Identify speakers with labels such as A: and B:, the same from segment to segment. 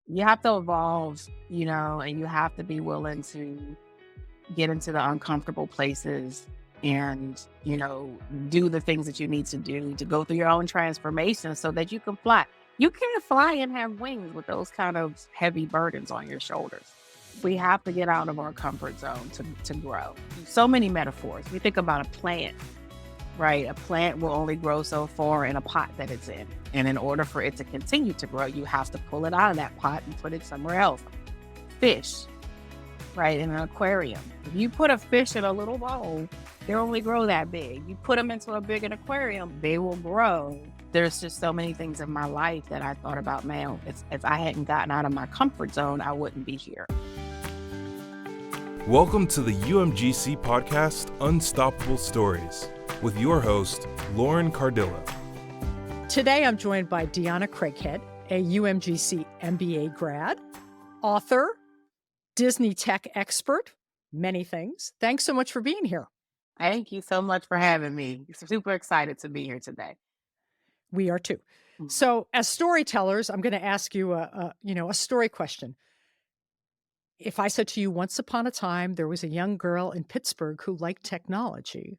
A: you have to evolve, and you have to be willing to get into the uncomfortable places and, do the things that you need to do to go through your own transformation so that you can fly. You can't fly and have wings with those kind of heavy burdens on your shoulders. We have to get out of our comfort zone to grow. So many metaphors. We think about a plant, right? A plant will only grow so far in a pot that it's in. And in order for it to continue to grow, you have to pull it out of that pot and put it somewhere else. Fish, right? In an aquarium. If you put a fish in a little bowl, they'll only grow that big. You put them into a big aquarium, they will grow. There's just so many things in my life that I thought about, man, if I hadn't gotten out of my comfort zone, I wouldn't be here.
B: Welcome to the UMGC Podcast, Unstoppable Stories, with your host, Lauren Cardillo.
C: Today, I'm joined by D'Yanna Craighead, a UMGC MBA grad, author, Disney tech expert, many things. Thanks so much for being here.
A: Thank you so much for having me. Super excited to be here today.
C: We are too. Mm-hmm. So as storytellers, I'm going to ask you a story question. If I said to you, once upon a time, there was a young girl in Pittsburgh who liked technology,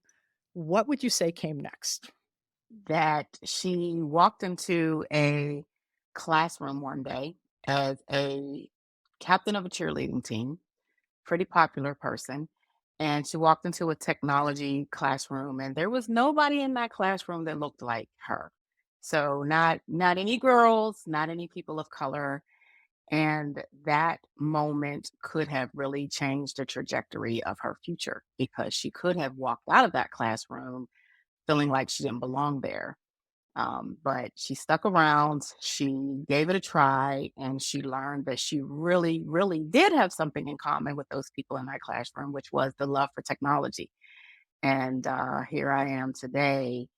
C: what would you say came next?
A: That she walked into a classroom one day as a captain of a cheerleading team, pretty popular person. And she walked into a technology classroom and there was nobody in that classroom that looked like her. So not any girls, not any people of color. And that moment could have really changed the trajectory of her future because she could have walked out of that classroom feeling like she didn't belong there. But she stuck around, she gave it a try, and she learned that she really, really did have something in common with those people in that classroom, which was the love for technology. And here I am today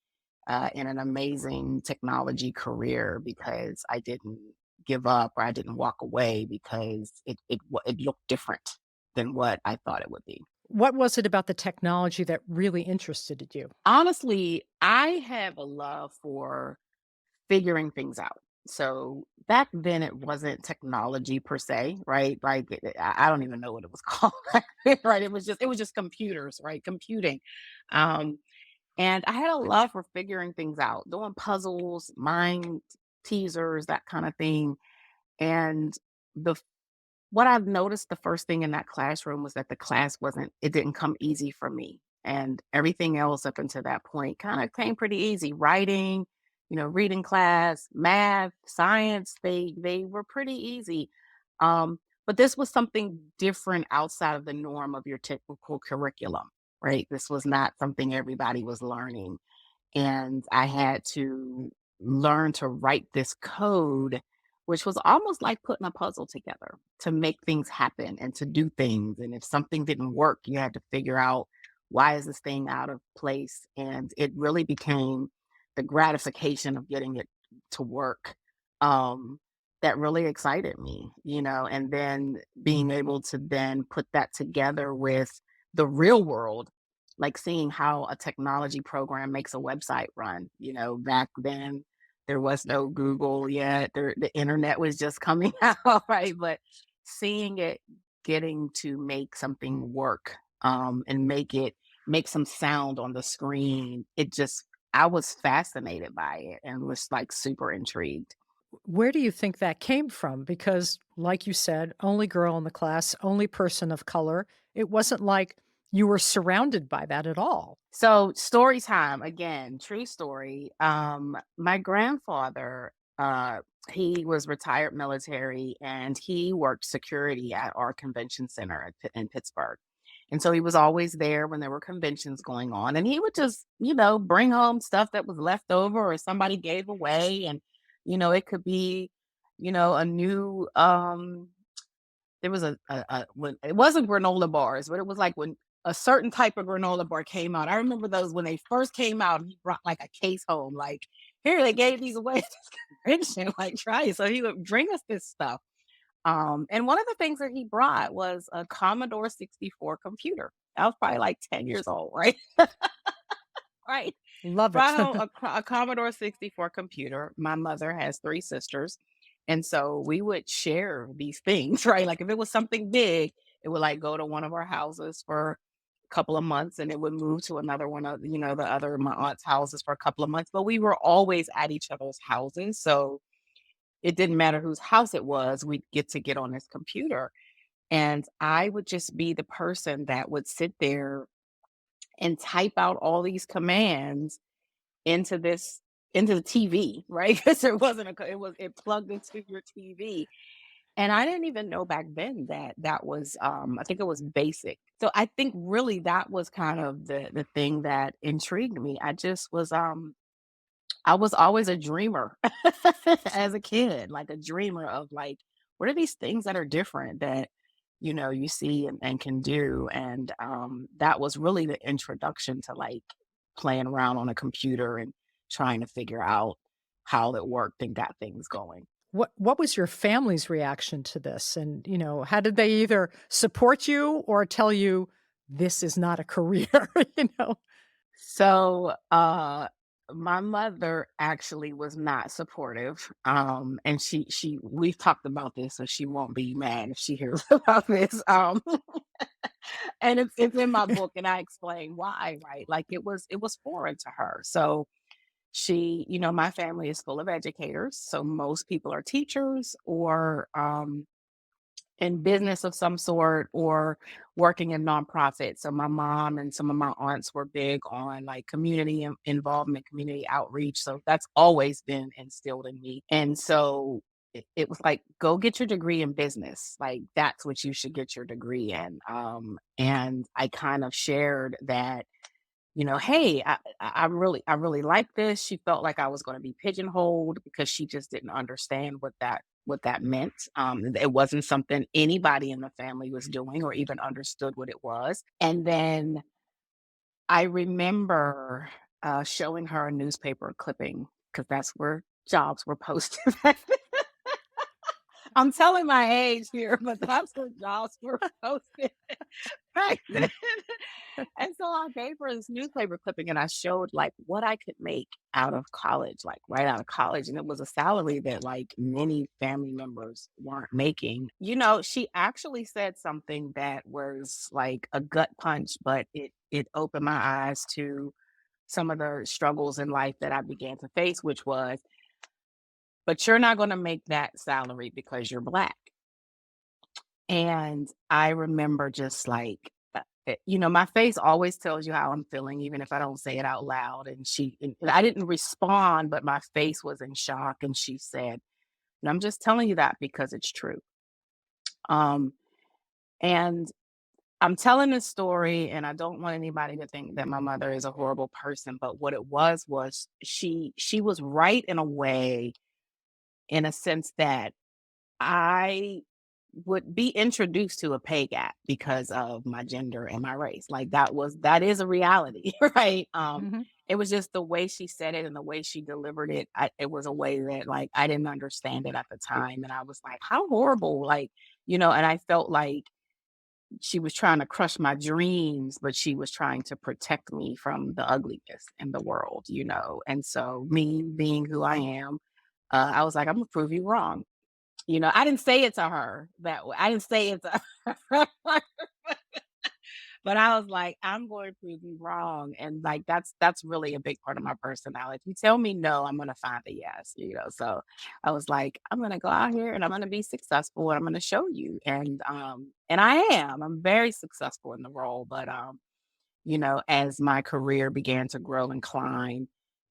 A: in an amazing technology career because I didn't give up or I didn't walk away because it looked different than what I thought it would be.
C: What was it about the technology that really interested you?
A: Honestly, I have a love for figuring things out. So back then it wasn't technology per se, right? Like I don't even know what it was called, right? It was just computers, right? Computing. And I had a love for figuring things out, doing puzzles, mind teasers, that kind of thing. And what I've noticed the first thing in that classroom was that the class it didn't come easy for me. And everything else up until that point kind of came pretty easy. Writing, reading class, math, science, they were pretty easy. But this was something different outside of the norm of your typical curriculum, right? This was not something everybody was learning. And I had to learn to write this code, which was almost like putting a puzzle together to make things happen and to do things. And if something didn't work, you had to figure out, why is this thing out of place? And it really became the gratification of getting it to work that really excited me, and then being able to then put that together with the real world, like seeing how a technology program makes a website run. Back then there was no Google yet. The internet was just coming out, right? But seeing it getting to make something work and make some sound on the screen, I was fascinated by it and was like super intrigued.
C: Where do you think that came from? Because like you said, only girl in the class, only person of color. It wasn't like you were surrounded by that at all.
A: So story time, again, true story. My grandfather, he was retired military and he worked security at our convention center in Pittsburgh. And so he was always there when there were conventions going on, and he would just, bring home stuff that was left over or somebody gave away. And, it could be, a new, there was when it wasn't granola bars, but it was like when a certain type of granola bar came out. I remember those when they first came out. He brought like a case home, like, here, they gave these away at this convention, like, try it. So he would bring us this stuff. And one of the things that he brought was a Commodore 64 computer. I was probably like 10 years old, right? Right.
C: Love
A: Brought
C: it.
A: home a Commodore 64 computer. My mother has 3 sisters. And so we would share these things, right? Like if it was something big, it would like go to one of our houses for a couple of months and it would move to another one of, the other my aunt's houses for a couple of months. But we were always at each other's houses. So it didn't matter whose house it was, we'd get on this computer. And I would just be the person that would sit there and type out all these commands into this into the TV, right? Because there wasn't it plugged into your TV. And I didn't even know back then that that was I think it was basic. So I think really that was kind of the thing that intrigued me. I was always a dreamer as a kid, like a dreamer of like, what are these things that are different that, you see and can do? And that was really the introduction to like playing around on a computer and trying to figure out how it worked and got things going.
C: What was your family's reaction to this? And, how did they either support you or tell you this is not a career, you know?
A: So, my mother actually was not supportive. And we've talked about this, so she won't be mad if she hears about this. And it's in my book, and I explain why, right? Like it was foreign to her. So my family is full of educators. So most people are teachers or in business of some sort or working in nonprofits. So my mom and some of my aunts were big on like community involvement, community outreach. So that's always been instilled in me. And so it was like, go get your degree in business. Like that's what you should get your degree in. And I kind of shared that, hey, I really like this. She felt like I was going to be pigeonholed because she just didn't understand what that meant. It wasn't something anybody in the family was doing or even understood what it was. And then I remember showing her a newspaper clipping because that's where jobs were posted. I'm telling my age here, but that's where jobs were posted back then. And so I gave her this newspaper clipping and I showed like what I could make out of college, like right out of college. And it was a salary that like many family members weren't making. She actually said something that was like a gut punch, but it opened my eyes to some of the struggles in life that I began to face, which was, but you're not going to make that salary because you're Black. And I remember just like, my face always tells you how I'm feeling, even if I don't say it out loud. And I didn't respond, but my face was in shock. And she said, and I'm just telling you that because it's true. Um, and I'm telling this story, and I don't want anybody to think that my mother is a horrible person. But what it was she was right in a way, in a sense that I would be introduced to a pay gap because of my gender and my race. Like that is a reality, right?
C: Mhm.
A: It was just the way she said it and the way she delivered it. It was a way that like I didn't understand it at the time, and I was like, how horrible, like and I felt like she was trying to crush my dreams, but she was trying to protect me from the ugliness in the world. And so me being who I am, I was like, I'm gonna prove you wrong. I didn't say it to her that way. I didn't say it to her. But I was like, I'm going to prove you wrong. And like that's really a big part of my personality. If you tell me no, I'm gonna find a yes. So I was like, I'm gonna go out here and I'm gonna be successful and I'm gonna show you. And I am. I'm very successful in the role, but as my career began to grow and climb,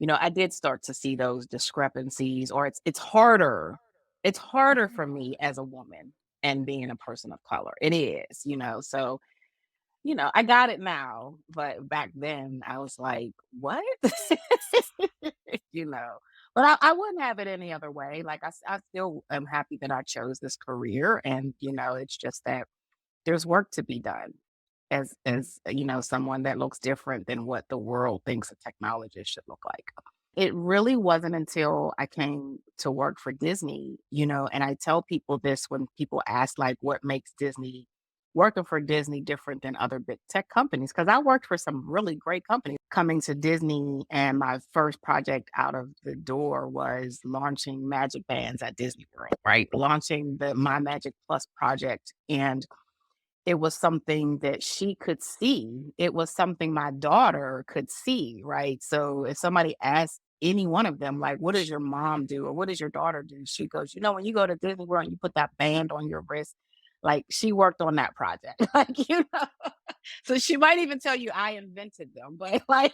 A: I did start to see those discrepancies, or it's harder. It's harder for me as a woman and being a person of color. It is. So, I got it now, but back then I was like, what? you know, but I wouldn't have it any other way. Like I still am happy that I chose this career. And, it's just that there's work to be done as someone that looks different than what the world thinks a technologist should look like. It really wasn't until I came to work for Disney, and I tell people this when people ask like what makes Disney working for Disney different than other big tech companies? Because I worked for some really great companies coming to Disney, and my first project out of the door was launching Magic Bands at Disney World, right? Launching the My Magic Plus project. And it was something that she could see. It was something my daughter could see, right? So if somebody asked any one of them, like, what does your mom do or what does your daughter do? She goes, when you go to Disney World and you put that band on your wrist, like she worked on that project. So she might even tell you I invented them, but like,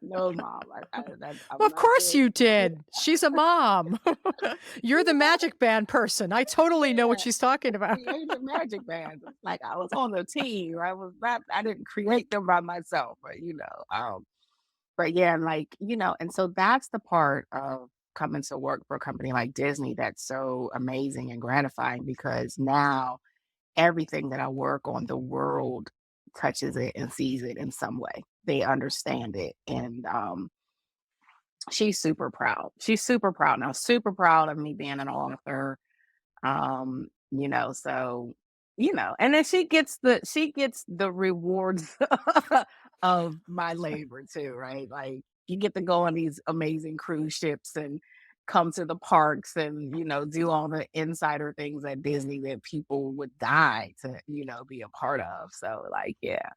A: no, mom,
C: Well,
A: I'm
C: of
A: not
C: course
A: doing
C: you
A: it.
C: did. She's a mom. You're the magic band person. I totally know what
A: Yeah.
C: she's talking about.
A: Create the magic bands. It's like I was on the team. I didn't create them by myself, but yeah, and and so that's the part of coming to work for a company like Disney that's so amazing and gratifying because now everything that I work on, the world touches it and sees it in some way. They understand it. And she's super proud. She's super proud now, super proud of me being an author. So and then she gets the rewards of my labor too, right? Like you get to go on these amazing cruise ships and come to the parks and do all the insider things at Disney that people would die to be a part of. So like yeah,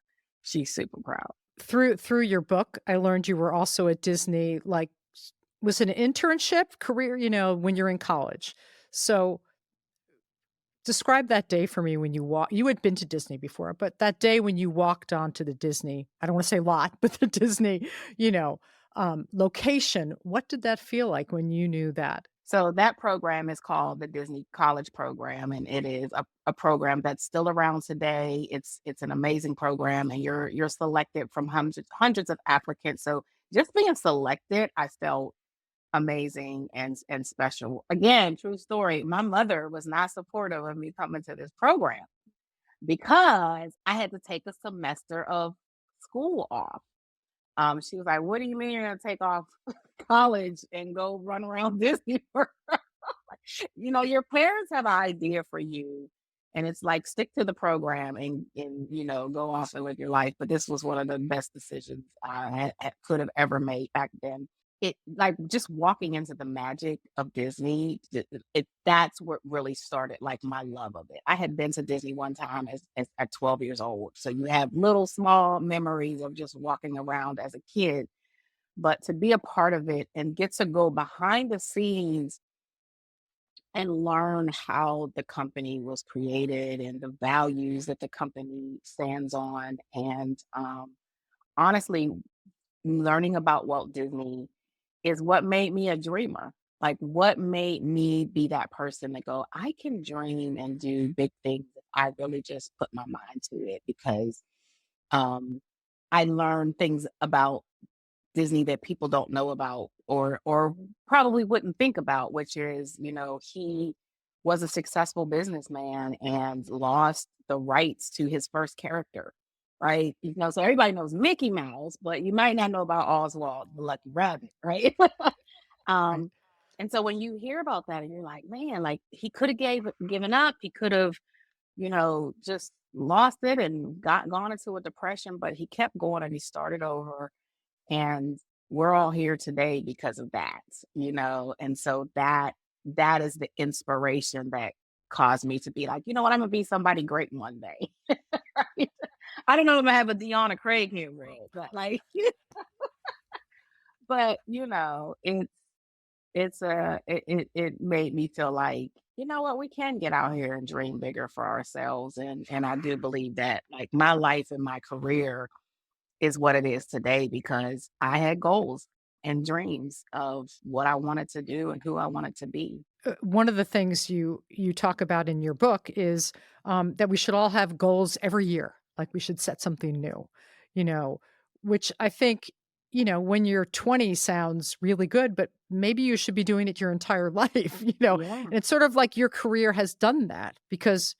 A: she's super proud.
C: Through your book, I learned you were also at Disney, like, was it an internship career, when you're in college. So describe that day for me when you had been to Disney before, but that day when you walked onto the Disney, I don't want to say lot, but the Disney, location, what did that feel like when you knew that?
A: So that program is called the Disney College Program, and it is a program that's still around today. It's an amazing program, and you're selected from hundreds of applicants. So just being selected, I felt amazing and special. Again, true story. My mother was not supportive of me coming to this program because I had to take a semester of school off. She was like, "What do you mean you're gonna take off college and go run around Disney World?" Your parents have an idea for you, and it's like stick to the program and go off and live your life. But this was one of the best decisions could have ever made back then. It like just walking into the magic of Disney, that's what really started like my love of it. I had been to Disney one time as at 12 years old. So you have little small memories of just walking around as a kid, but to be a part of it and get to go behind the scenes and learn how the company was created and the values that the company stands on. And honestly, learning about Walt Disney is what made me a dreamer. Like, what made me be that person to go, I can dream and do big things if I really just put my mind to it because um, I learned things about Disney that people don't know about or probably wouldn't think about, which is, he was a successful businessman and lost the rights to his first character. Right. So everybody knows Mickey Mouse, but you might not know about Oswald the Lucky Rabbit, right?
C: Right.
A: um, and so when you hear about that and you're like, man, like he could have given up, he could have, just lost it and gone into a depression, but he kept going and he started over and we're all here today because of that. And so that is the inspiration that caused me to be like, you know what, I'm gonna be somebody great one day. Right? I don't know if I'm gonna have a D'Yanna Craighead role, but like, but it made me feel like, you know what, we can get out here and dream bigger for ourselves. And I do believe that like my life and my career is what it is today because I had goals and dreams of what I wanted to do and who I wanted to be.
C: One of the things you talk about in your book is that we should all have goals every year. Like we should set something new, you know, which I think, when you're 20 sounds really good, but maybe you should be doing it your entire life,
A: Yeah.
C: And it's sort of like your career has done that because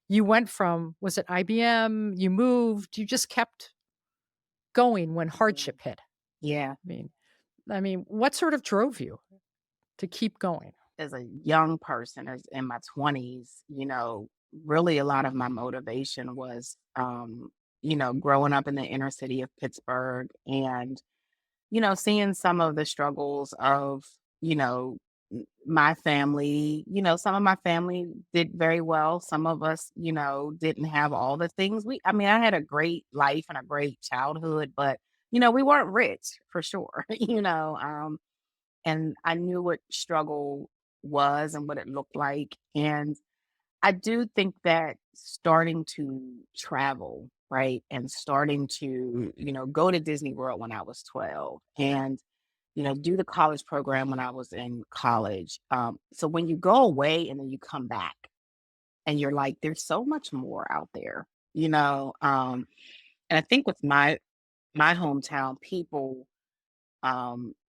C: you went from, was it IBM? You moved, you just kept going when
A: Yeah.
C: hardship hit.
A: Yeah.
C: I mean, what sort of drove you to keep going?
A: As a young person, as in my 20s, really a lot of my motivation was, growing up in the inner city of Pittsburgh and, seeing some of the struggles of, you know, my family. Some of my family did very well. Some of us, didn't have all the things I mean, I had a great life and a great childhood, but, we weren't rich for sure, and I knew what struggle was and what it looked like. And I do think that starting to travel, right, and starting to, go to Disney World when I was 12 and, do the college program when I was in college. So when you go away and then you come back and you're like, there's so much more out there, you know. And I think with my hometown people,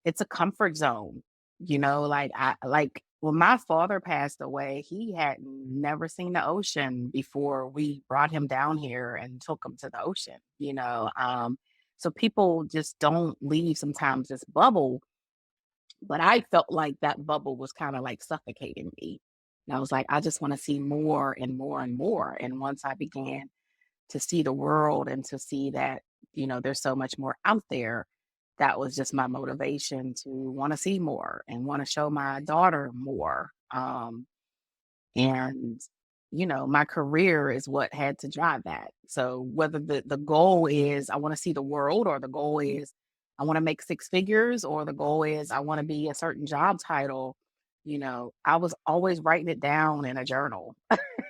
A: it's a comfort zone, like when my father passed away, he had never seen the ocean before we brought him down here and took him to the ocean. So people just don't leave sometimes this bubble, but I felt like that bubble was kind of like suffocating me. And I was like, I just want to see more and more and more. And once I began to see the world and to see that, there's so much more out there, that was just my motivation to want to see more and want to show my daughter more. And my career is what had to drive that. So whether the goal is I want to see the world, or the goal is I want to make six figures, or the goal is I want to be a certain job title, I was always writing it down in a journal,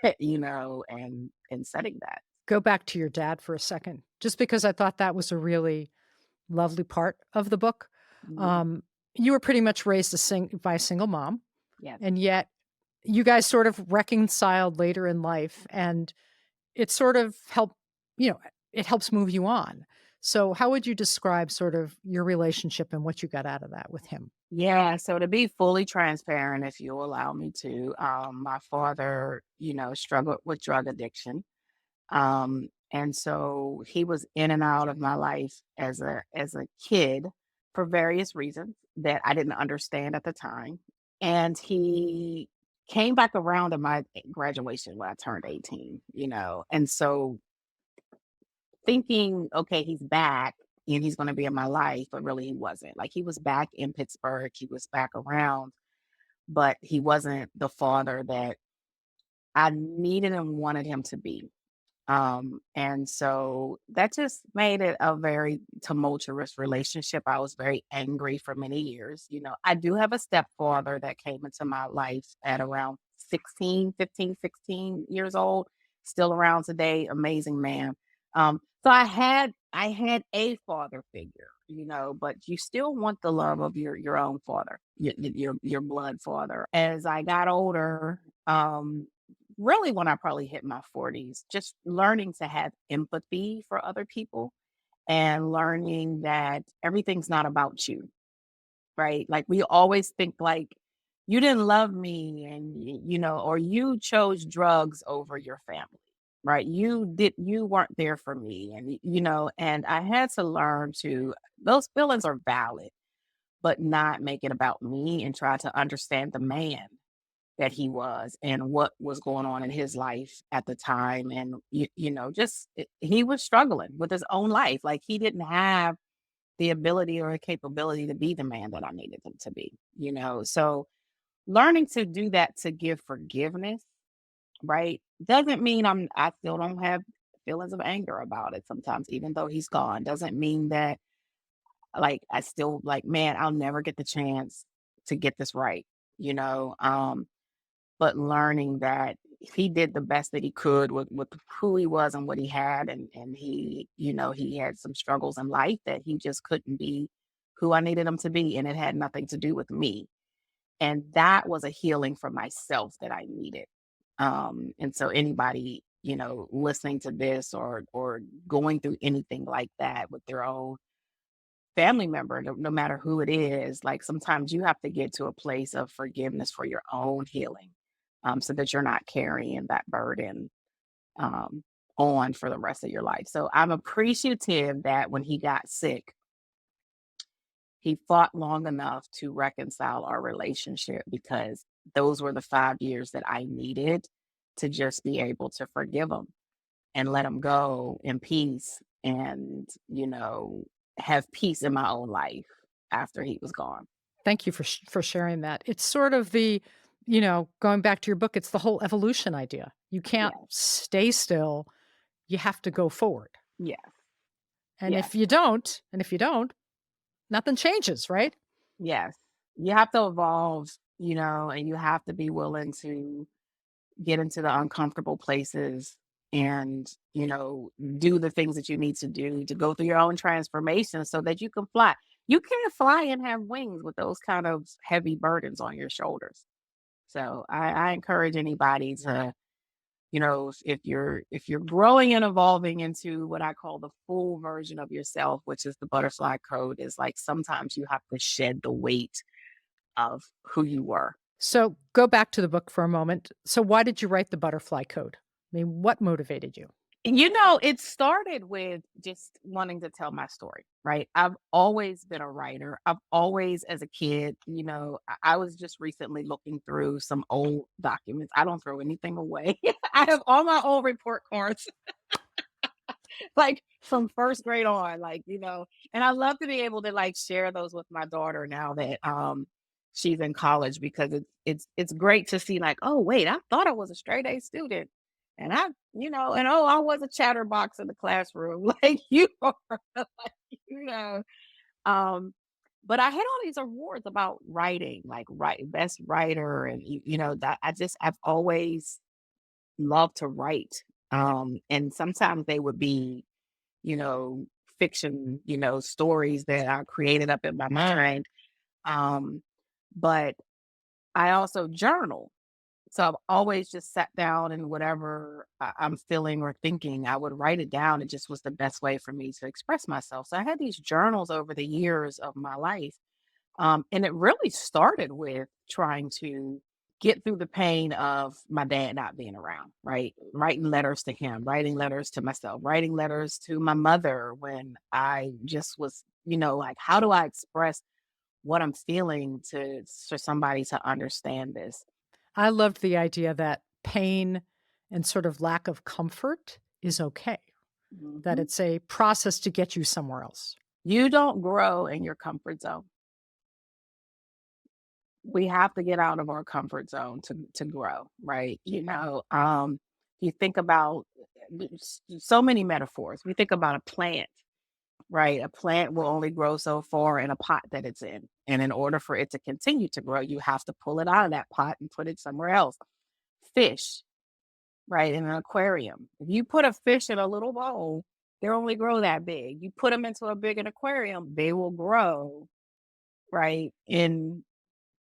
A: and setting that.
C: Go back to your dad for a second, just because I thought that was a really lovely part of the book.
A: Mhm.
C: Um, you were pretty much raised by a single mom,
A: Yes.
C: and yet you guys sort of reconciled later in life, and it sort of you know, it helps move you on. So how would you describe sort of your relationship and what you got out of that with him?
A: Yeah, so to be fully transparent, if you allow me to, my father, struggled with drug addiction. And so he was in and out of my life as a kid for various reasons that I didn't understand at the time. And he came back around to my graduation when I turned 18, And so thinking, okay, he's back and he's going to be in my life, but really he wasn't. Like he was back in Pittsburgh, he was back around, but he wasn't the father that I needed and wanted him to be. And so that just made it a very tumultuous relationship. I was very angry for many years. I do have a stepfather that came into my life at around 16, 15, 16 years old, still around today, amazing man. So I had a father figure, but you still want the love of your own father, your blood father. As I got older, really when I probably hit my 40s, just learning to have empathy for other people and learning that everything's not about you, right? Like we always think like you didn't love me and or you chose drugs over your family, right? You weren't there for me and and I had to learn to those feelings are valid, but not make it about me and try to understand the man that he was and what was going on in his life at the time. And, just he was struggling with his own life. Like he didn't have the ability or capability to be the man that I needed him to be. So learning to do that, to give forgiveness, right, doesn't mean I still don't have feelings of anger about it sometimes, even though he's gone. Doesn't mean that like I still like, man, I'll never get the chance to get this right. But learning that he did the best that he could with who he was and what he had, and he, he had some struggles in life that he just couldn't be who I needed him to be, and it had nothing to do with me. And that was a healing for myself that I needed. And so anybody, listening to this or going through anything like that with their own family member, no matter who it is, like sometimes you have to get to a place of forgiveness for your own healing, so that you're not carrying that burden um, on for the rest of your life. So I'm appreciative that when he got sick, he fought long enough to reconcile our relationship because those were the 5 years that I needed. to just be able to forgive him and let him go in peace and, have peace in my own life after he was gone.
C: Thank you for sharing that. It's sort of going back to your book, it's the whole evolution idea. You can't
A: Yes,
C: stay still. You have to go forward.
A: yes,
C: And
A: yes,
C: if you don't, nothing changes, right?
A: yes. You have to evolve, and you have to be willing to get into the uncomfortable places and, do the things that you need to do to go through your own transformation so that you can fly. You can't fly and have wings with those kind of heavy burdens on your shoulders. So I encourage anybody to, if you're growing and evolving into what I call the full version of yourself, which is the butterfly code, is like sometimes you have to shed the weight of who you were.
C: So go back to the book for a moment. So why did you write the butterfly code? I mean, what motivated you?
A: It started with just wanting to tell my story, right? I've always been a writer. I've always, as a kid, I was just recently looking through some old documents. I don't throw anything away. I have all my old report cards, like from first grade on, and I love to be able to like share those with my daughter now that she's in college because it's great to see like, oh wait, I thought I was a straight A student. And I was a chatterbox in the classroom, like you are, like, you know. Um, but I had all these awards about writing, like best writer, and that I've always loved to write. And sometimes they would be, you know, fiction, stories that are created up in my mind. Um, but I also journal. So I've always just sat down and whatever I'm feeling or thinking, I would write it down. It just was the best way for me to express myself. So I had these journals over the years of my life. And it really started with trying to get through the pain of my dad not being around, right? Writing letters to him, writing letters to myself, writing letters to my mother when I just was, like, how do I express what I'm feeling for somebody to understand this?
C: I loved the idea that pain and sort of lack of comfort is okay, that
A: Mhm.
C: it's a process to get you somewhere else.
A: You don't grow in your comfort zone. We have to get out of our comfort zone to grow, right? You think about so many metaphors. We think about a plant, right? A plant will only grow so far in a pot that it's in. And in order for it to continue to grow, you have to pull it out of that pot and put it somewhere else. Fish, right? In an aquarium. If you put a fish in a little bowl, they only grow that big. You put them into a big aquarium, they will grow, right? In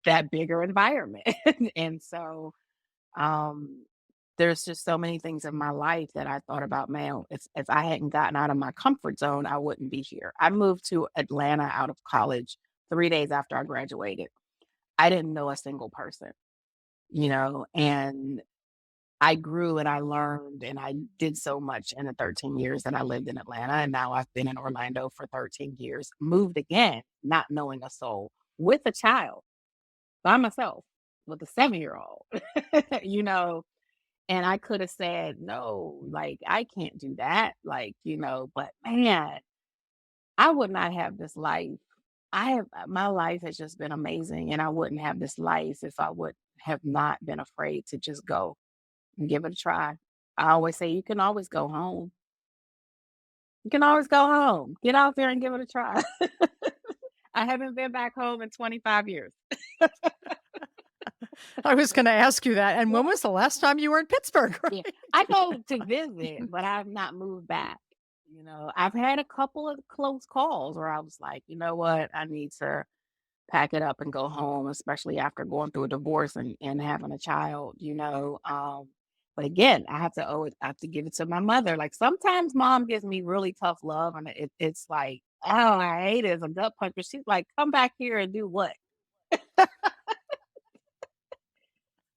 A: that bigger environment. And so um there's just so many things in my life that I thought about, man, if I hadn't gotten out of my comfort zone, I wouldn't be here. I moved to Atlanta out of college 3 days after I graduated. I didn't know a single person, and I grew and I learned and I did so much in the 13 years that I lived in Atlanta. And now I've been in Orlando for 13 years, moved again, not knowing a soul, with a child by myself, with a 7-year old, you know. And I could have said, no, like, I can't do that. But man, I would not have this life. My life has just been amazing. And I wouldn't have this life if I would have not been afraid to just go and give it a try. I always say, you can always go home. You can always go home. Get out there and give it a try. I haven't been back home in 25 years.
C: I was going to ask you that. And when was the last time you were in Pittsburgh?
A: Yeah.
C: Right?
A: I go to visit, but I've not moved back. I've had a couple of close calls where I was like, you know what? I need to pack it up and go home, especially after going through a divorce and having a child, but again, I have to give it to my mother. Like sometimes mom gives me really tough love and it's like, oh, I hate it. It's a gut punch. But she's like, come back here and do what?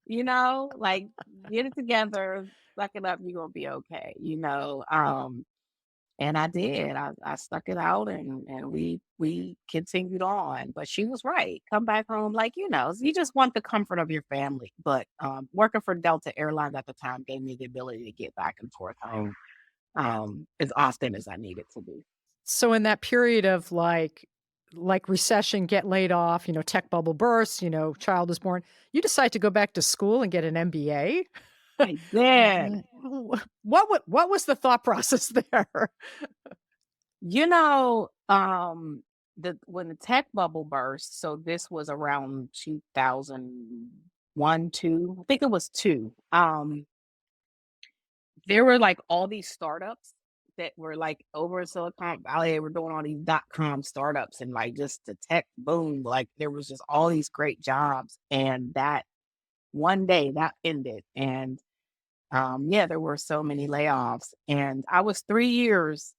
A: Like get it together, suck it up, you're gonna be okay, And I did. I stuck it out, and we continued on. But she was right. Come back home, like, you just want the comfort of your family. But working for Delta Airlines at the time gave me the ability to get back and forth home as often as I needed to be.
C: So in that period of like recession, get laid off, tech bubble bursts, child is born, you decide to go back to school and get an MBA?
A: I did.
C: What was the thought process there?
A: You know, when the tech bubble burst, so this was around 2001, 2, I think it was 2. There were like all these startups that were like over in Silicon Valley. They were doing all these .com startups and like just the tech boom. Like there was just all these great jobs, and that one day that ended, and yeah, there were so many layoffs, and I was 3 years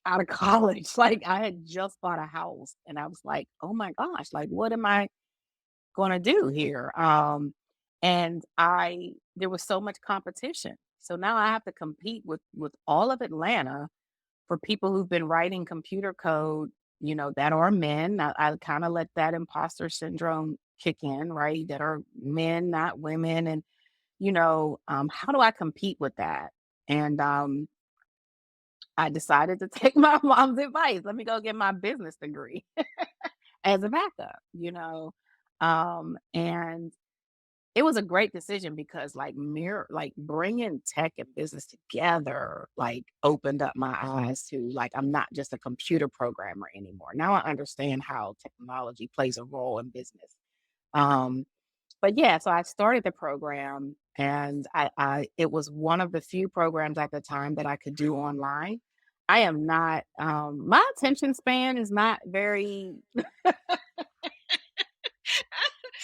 A: out of college. Like I had just bought a house, and I was like, oh my gosh, like what am I going to do here? And there was so much competition. So now I have to compete with all of Atlanta for people who've been writing computer code, that are men. I kind of let that imposter syndrome kick in, right? That are men, not women. And, how do I compete with that? And I decided to take my mom's advice. Let me go get my business degree as a backup. And it was a great decision because like bringing tech and business together like opened up my eyes to like I'm not just a computer programmer anymore. Now I understand how technology plays a role in business. Um but yeah, so I started the program, and I it was one of the few programs at the time that I could do online. I am not my attention span is not very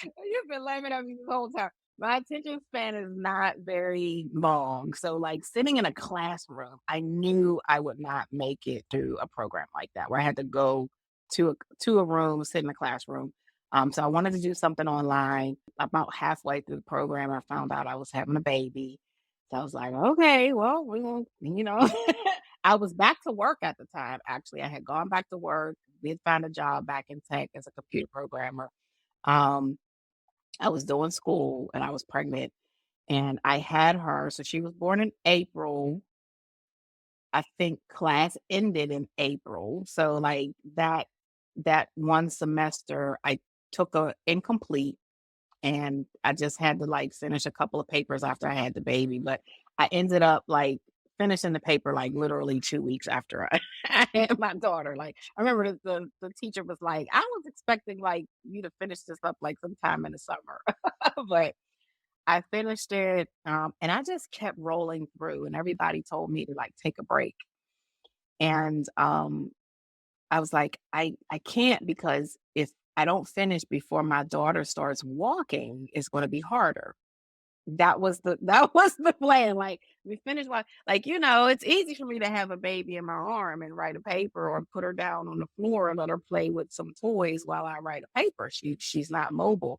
A: You've been laughing at me this whole time. My attention span is not very long. So, like sitting in a classroom, I knew I would not make it through a program like that, where I had to go to a room, sit in a classroom. So I wanted to do something online. About halfway through the program, I found out I was having a baby. So I was like, okay, well, we're gonna. I was back to work at the time. Actually, I had gone back to work, did find a job back in tech as a computer programmer. Um, I was doing school and I was pregnant, and I had her. So she was born in April. I think class ended in April. So like that one semester I took a incomplete, and I just had to like finish a couple of papers after I had the baby. But I ended up like finishing the paper like literally 2 weeks after I, I had my daughter. Like I remember the teacher was like, I was expecting like you to finish this up like sometime in the summer. But I finished it, and I just kept rolling through, and everybody told me to like take a break. And I was like, I can't, because if I don't finish before my daughter starts walking, it's going to be harder. That was the plan. Like we finished like it's easy for me to have a baby in my arm and write a paper, or put her down on the floor and let her play with some toys while I write a paper. She's not mobile.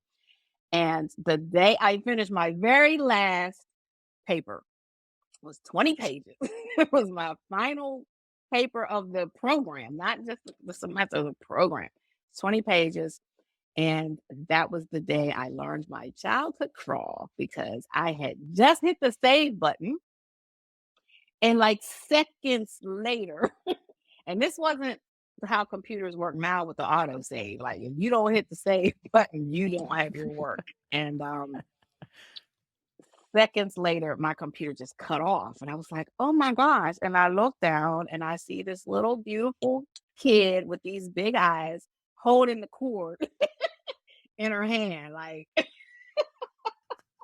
A: And the day I finished my very last paper was 20 pages. It was my final paper of the program, not just the semester, the program. 20 pages. And that was the day I learned my child could crawl, because I had just hit the save button. And like seconds later, and this wasn't how computers work now with the auto save. Like if you don't hit the save button, you don't have your work. And seconds later, my computer just cut off. And I was like, oh my gosh. And I look down and I see this little beautiful kid with these big eyes holding the cord in her hand. Like,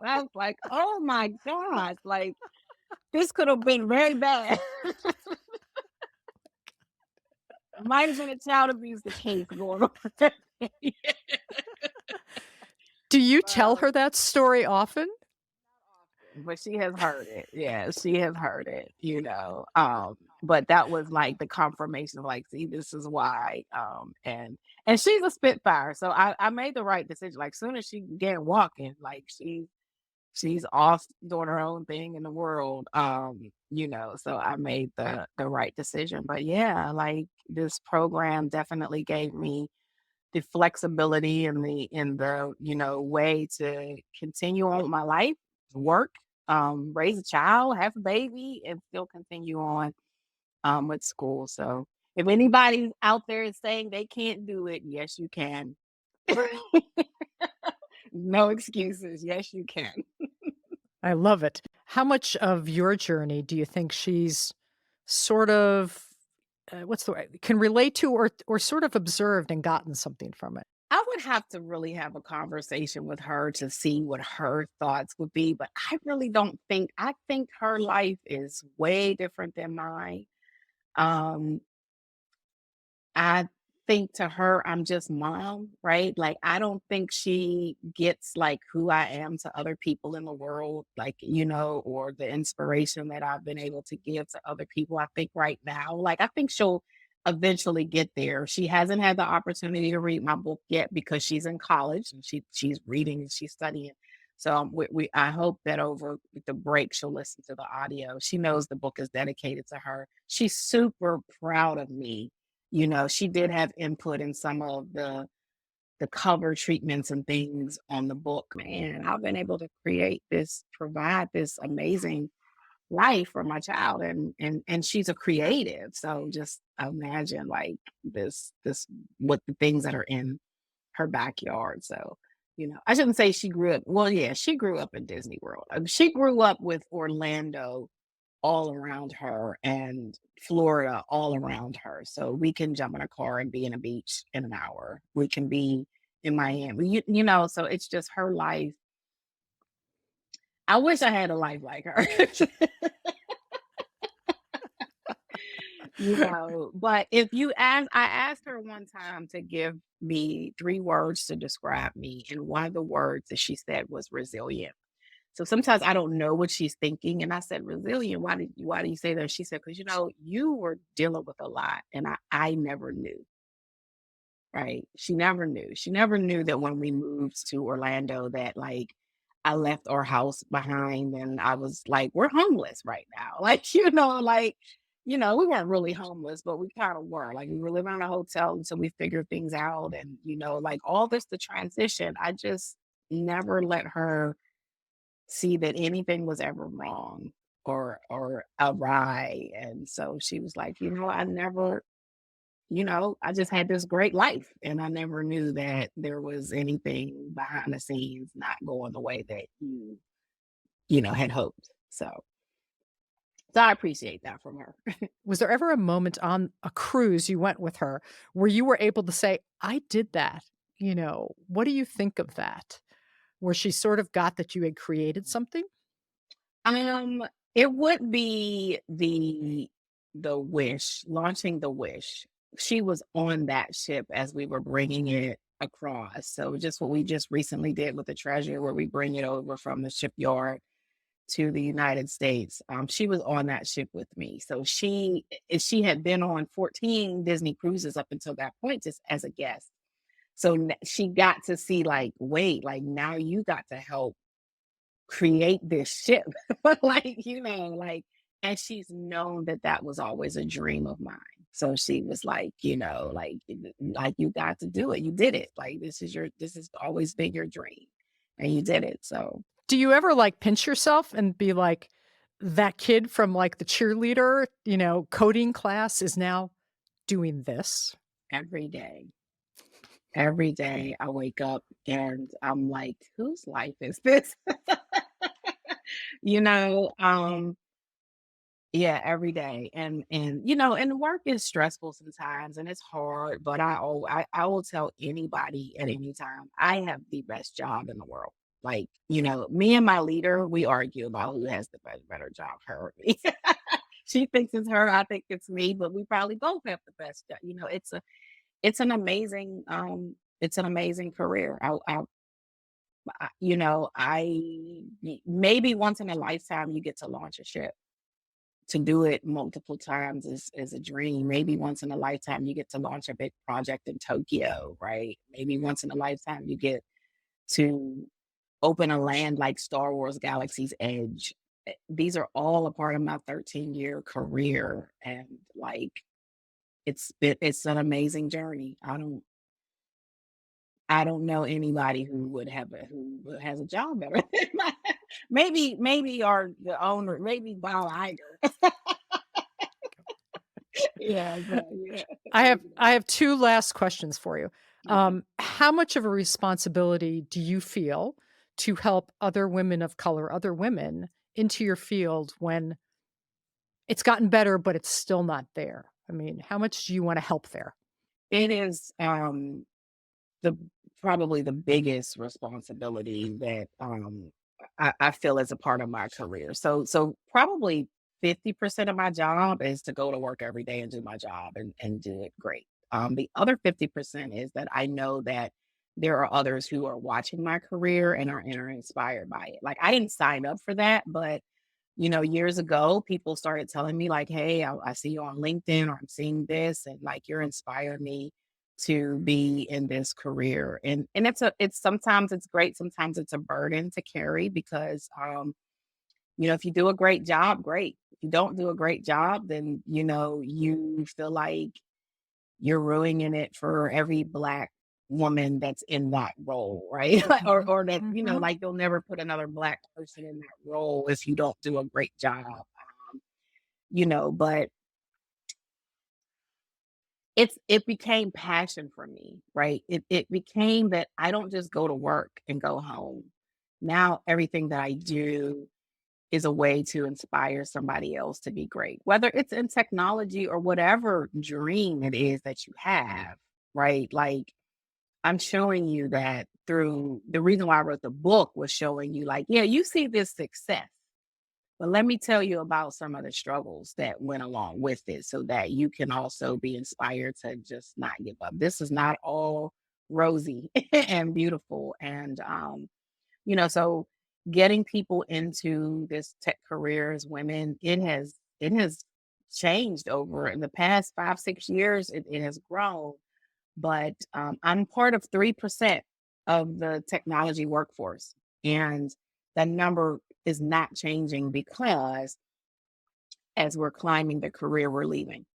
A: I was like, oh my gosh. Like, this could have been very bad. Might have been a child abuse case going on.
C: Do you tell
A: Wow.
C: her that story often?
A: But she has heard it. Yeah, she has heard it. But that was like the confirmation of like, see, this is why. And she's a spitfire. So I made the right decision. Like soon as she began walking, like she's off doing her own thing in the world. So I made the right decision. But yeah, like this program definitely gave me the flexibility and the way to continue on with my life, work, raise a child, have a baby, and still continue on with school. So if anybody out there is saying they can't do it, yes, you can. No excuses. Yes, you can.
C: I love it. How much of your journey do you think she's sort of what's the word, can relate to or sort of observed and gotten something from it?
A: I would have to really have a conversation with her to see what her thoughts would be, but I really don't think I think her life is way different than mine. Um, I think to her, I'm just mom, right? Like, I don't think she gets like who I am to other people in the world, or the inspiration that I've been able to give to other people. I think right now, like, I think she'll eventually get there. She hasn't had the opportunity to read my book yet because she's in college and she's reading and she's studying. So I hope that over the break she'll listen to the audio. She knows the book is dedicated to her. She's super proud of me. She did have input in some of the cover treatments and things on the book. Man, I've been able to provide this amazing life for my child, and she's a creative. So just imagine like this what the things that are in her backyard. So, I shouldn't say she grew up. Well, yeah, she grew up in Disney World. She grew up with Orlando all around her and Florida all around her. So we can jump in a car and be in a beach in an hour. We can be in Miami. So it's just her life. I wish I had a life like her. But if I asked her one time to give me 3 words to describe me, and one of the words that she said was resilient. So sometimes I don't know what she's thinking. And I said, resilient, why do you say that? She said, because you were dealing with a lot and I never knew. Right. She never knew. She never knew that when we moved to Orlando that like I left our house behind and I was like, we're homeless right now. We weren't really homeless, but we kind of were. Like we were living in a hotel until we figured things out. And, like all this, the transition, I just never let her see that anything was ever wrong or awry. And so she was like, I never, I just had this great life and I never knew that there was anything behind the scenes not going the way that you had hoped. So I appreciate that from her.
C: Was there ever a moment on a cruise you went with her where you were able to say, I did that? What do you think of that? Where she sort of got that you had created something?
A: It would be the Wish, launching the Wish. She was on that ship as we were bringing it across. So just what we just recently did with the Treasure, where we bring it over from the shipyard to the United States. She was on that ship with me. So she had been on 14 Disney cruises up until that point, just as a guest. So she got to see like, wait, like now you got to help create this ship. And she's known that was always a dream of mine. So she was like, like you got to do it. You did it. Like this has always been your dream and you did it. So
C: do you ever like pinch yourself and be like, that kid from like the cheerleader, coding class is now doing this?
A: every day. Every day I wake up and I'm like, whose life is this? you know, um, yeah, every day. And work is stressful sometimes and it's hard, but I will tell anybody at any time, I have the best job in the world. Like, me and my leader, we argue about who has the better job, her or me. She thinks it's her, I think it's me, but we probably both have the best job. It's an amazing career. I maybe once in a lifetime you get to launch a ship. To do it multiple times is a dream. Maybe once in a lifetime you get to launch a big project in Tokyo, right? Maybe once in a lifetime you get to open a land like Star Wars Galaxy's Edge. These are all a part of my 13-year career. And like, it's an amazing journey. I don't know anybody who has a job better than mine. Maybe the owner, maybe Bob Iger. Yeah, but yeah,
C: I have two last questions for you.
A: okay.
C: How much of a responsibility do you feel to help other women of color, other women into your field when it's gotten better, but it's still not there? I mean, how much do you want to help there?
A: It is the probably the biggest responsibility that I feel as a part of my career. So probably 50% of my job is to go to work every day and do my job and do it great. The other 50% is that I know that there are others who are watching my career and are inspired by it. Like I didn't sign up for that, but years ago, people started telling me like, "Hey, I see you on LinkedIn, or I'm seeing this, and like you're inspiring me to be in this career." And it's sometimes it's great, sometimes it's a burden to carry because if you do a great job, great. If you don't do a great job, then you feel like you're ruining it for every Black woman that's in that role, right? or
C: Mhm,
A: or that,
C: mhm.
A: like they'll never put another Black person in that role if you don't do a great job. But it became passion for me, right? It became that I don't just go to work and go home. Now everything that I do is a way to inspire somebody else to be great, whether it's in technology or whatever dream it is that you have, right? Like I'm showing you that through the reason why I wrote the book was showing you like, yeah, you see this success, but let me tell you about some of the struggles that went along with it so that you can also be inspired to just not give up. This is not all rosy and beautiful. And so getting people into this tech career as women, it has changed over in the past 5, 6 years. It has grown, but I'm part of 3% of the technology workforce, and that number is not changing because as we're climbing the career, we're leaving.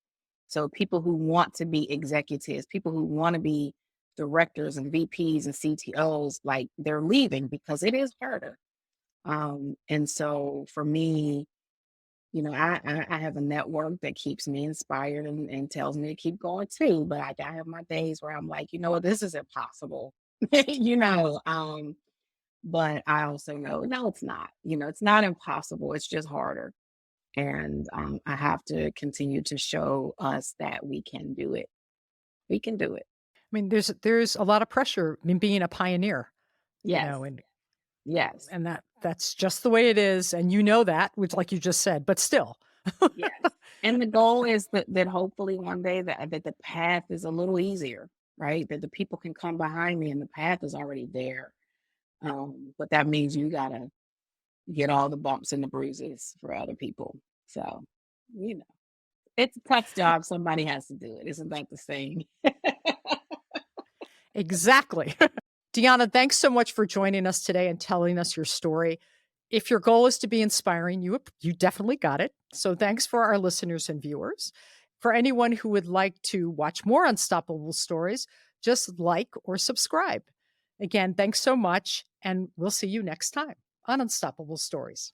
A: So people who want to be executives, people who want to be directors and VPs and CTOs, like they're leaving because it is harder. And so for me, I have a network that keeps me inspired and tells me to keep going too. But I have my days where I'm like, you know what, this is impossible. you know, um, but I also know, no, it's not. It's not impossible. It's just harder. And I have to continue to show us that we can do it. We can do it.
C: I mean, there's a lot of pressure in being a pioneer,
A: Yes.
C: and
A: Yes.
C: that's just the way it is, and you know that, which like you just said, but still.
A: Yes. And the goal is that hopefully one day that the path is a little easier, right? That the people can come behind me and the path is already there. But that means you gotta get all the bumps and the bruises for other people. So, you know, it's a tough job. Somebody has to do it. Isn't that the saying?
C: Exactly. D'Yanna, thanks so much for joining us today and telling us your story. If your goal is to be inspiring, you definitely got it. So thanks for our listeners and viewers. For anyone who would like to watch more Unstoppable stories, just like or subscribe. Again, thanks so much, and we'll see you next time on Unstoppable Stories.